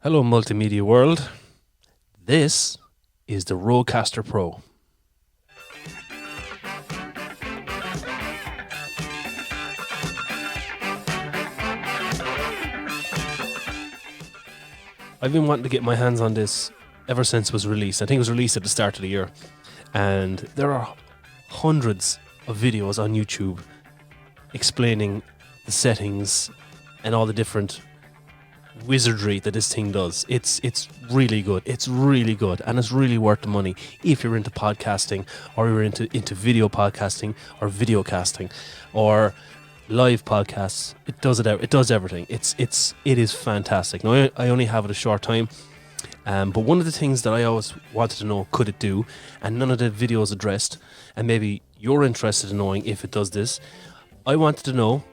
Hello, multimedia world. This is the Rodecaster Pro. I've been wanting to get my hands on this ever since it was released. I think it was released at the start of the year. And there are hundreds of videos on YouTube explaining the settings and all the different wizardry that this thing does. It's really good. It's really good, and it's really worth the money if you're into podcasting, or you're into video podcasting, or video casting, or live podcasts. It does it out. It does everything. It is fantastic. Now I only have it a short time, but one of the things that I always wanted to know, could it do, and none of the videos addressed, and maybe you're interested in knowing if it does this. I wanted to know,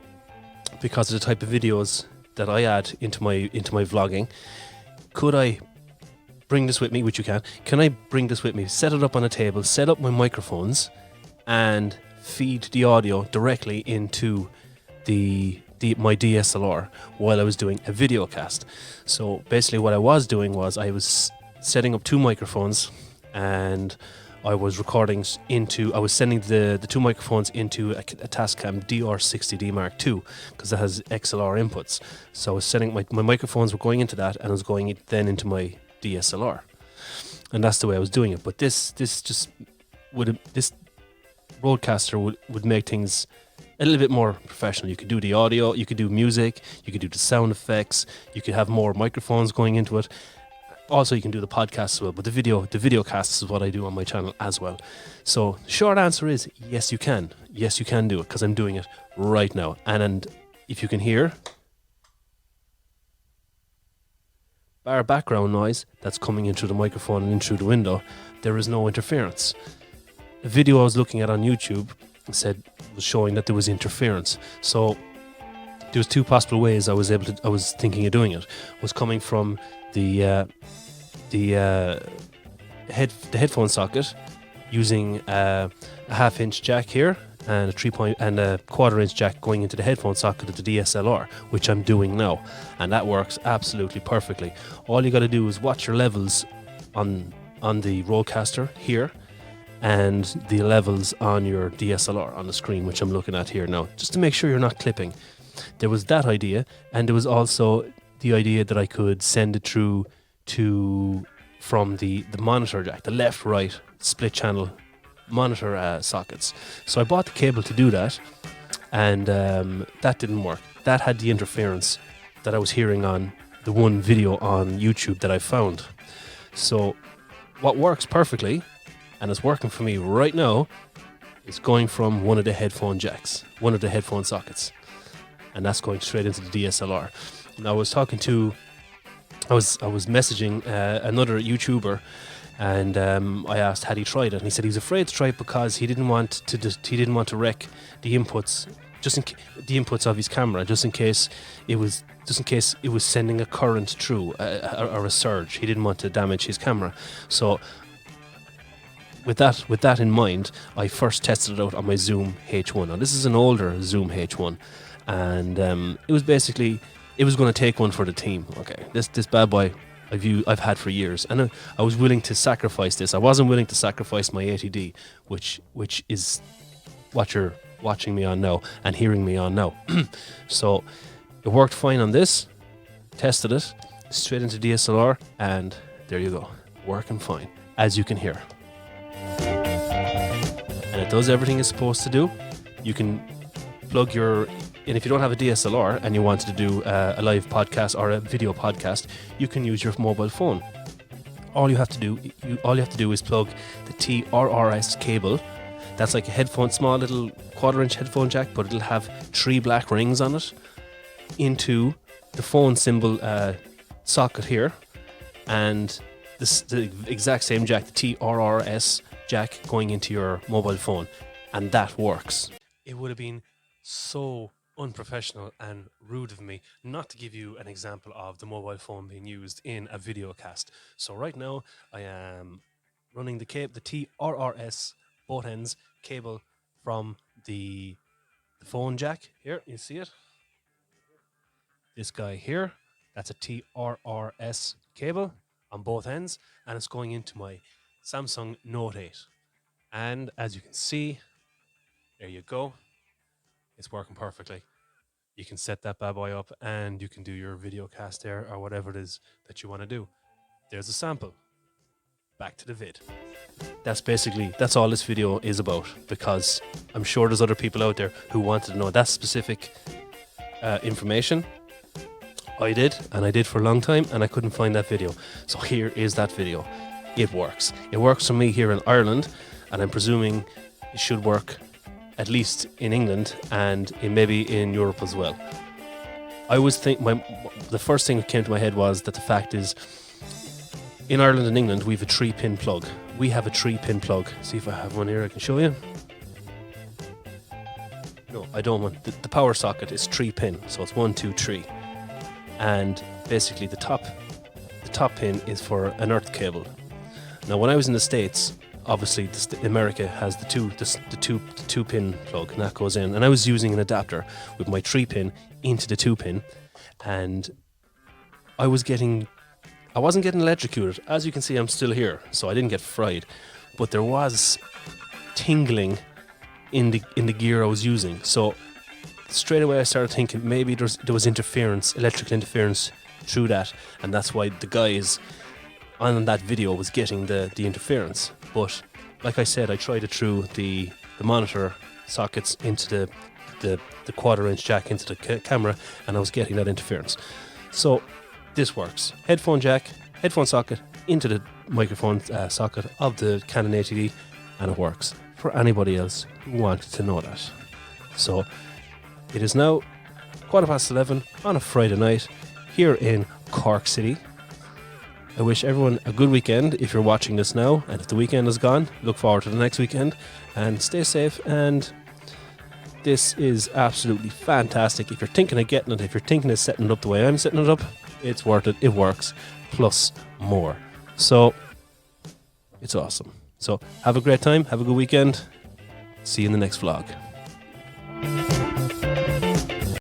because of the type of videos that I add into my vlogging, could I bring this with me, which you can I bring this with me, set it up on a table, set up my microphones, and feed the audio directly into my DSLR while I was doing a video cast. So basically what I was doing was I was setting up two microphones, and I was sending the two microphones into a Tascam DR60D Mark II, because it has XLR inputs. So I was setting my microphones were going into that, and I was going then into my DSLR, and that's the way I was doing it. But this Rodecaster would make things a little bit more professional. You could do the audio, you could do music, you could do the sound effects, you could have more microphones going into it. Also, you can do the podcast as well, but the video casts is what I do on my channel as well. So, short answer is yes, you can. Yes, you can do it, because I'm doing it right now. And if you can hear bar background noise that's coming in through the microphone and in through the window, there is no interference. A video I was looking at on YouTube was showing that there was interference. So there was two possible ways I was thinking of doing it. Was coming from the headphone socket, using a half-inch jack here and a quarter-inch jack going into the headphone socket of the DSLR, which I'm doing now, and that works absolutely perfectly. All you got to do is watch your levels on the Rodecaster here, and the levels on your DSLR on the screen, which I'm looking at here now, just to make sure you're not clipping. There was that idea, and there was also the idea that I could send it through from the monitor jack, the left-right split channel monitor sockets. So I bought the cable to do that, and that didn't work. That had the interference that I was hearing on the one video on YouTube that I found. So what works perfectly, and it's working for me right now, is going from one of the headphone jacks, one of the headphone sockets, and that's going straight into the DSLR. And I was messaging another YouTuber, and I asked had he tried it, and he said he was afraid to try it because he didn't want to wreck the inputs, the inputs of his camera, just in case it was sending a current through or a surge. He didn't want to damage his camera. So with that in mind, I first tested it out on my Zoom H1. Now this is an older Zoom H1, and it was going to take one for the team. Okay, this bad boy I've had for years, and I was willing to sacrifice this. I wasn't willing to sacrifice my 80D, which is what you're watching me on now and hearing me on now. So it worked fine on this. Tested it straight into DSLR, and there you go, working fine, as you can hear. And it does everything it's supposed to do. You can plug and if you don't have a DSLR and you wanted to do a live podcast or a video podcast, you can use your mobile phone. All you have to do is plug the TRRS cable. That's like a small little quarter-inch headphone jack, but it'll have 3 black rings on it, into the phone symbol socket here, and the exact same jack, the TRRS jack, going into your mobile phone, and that works. It would have been so unprofessional and rude of me not to give you an example of the mobile phone being used in a video cast. So right now I am running the TRRS both ends cable from the phone jack. Here, you see it? This guy here, that's a TRRS cable on both ends, and it's going into my Samsung Note 8. And as you can see, there you go. It's working perfectly. You can set that bad boy up and you can do your video cast there or whatever it is that you want to do. There's a sample. Back to the vid. That's all this video is about, because I'm sure there's other people out there who wanted to know that specific information. I did for a long time, and I couldn't find that video. So here is that video. It works. It works for me here in Ireland, and I'm presuming it should work at least in England and maybe in Europe as well. I was the first thing that came to my head was that the fact is, in Ireland and England, we have a 3-pin plug. We have a 3-pin plug. See if I have one here I can show you. No, I don't want. The power socket is 3-pin, so it's 1, 2, 3. And basically the top pin is for an earth cable. Now, when I was in the States, obviously America has the two pin plug, and that goes in. And I was using an adapter with my 3-pin into the 2-pin, and I wasn't getting electrocuted. As you can see, I'm still here, so I didn't get fried. But there was tingling in the gear I was using. So straight away I started thinking maybe there was interference, electrical interference through that, and that's why the guys on that video was getting the interference. But like I said, I tried it through the monitor sockets into the 1/4-inch jack into the camera, and I was getting that interference. So this works. Headphone jack, headphone socket into the microphone socket of the Canon 80D, and it works for anybody else who wanted to know that. So it is now 11:15 on a Friday night here in Cork City. I wish everyone a good weekend if you're watching this now, and if the weekend is gone, look forward to the next weekend, and stay safe. And this is absolutely fantastic. If you're thinking of getting it, if you're thinking of setting it up the way I'm setting it up, it's worth it. It works, plus more. So it's awesome. So have a great time, have a good weekend. See you in the next vlog.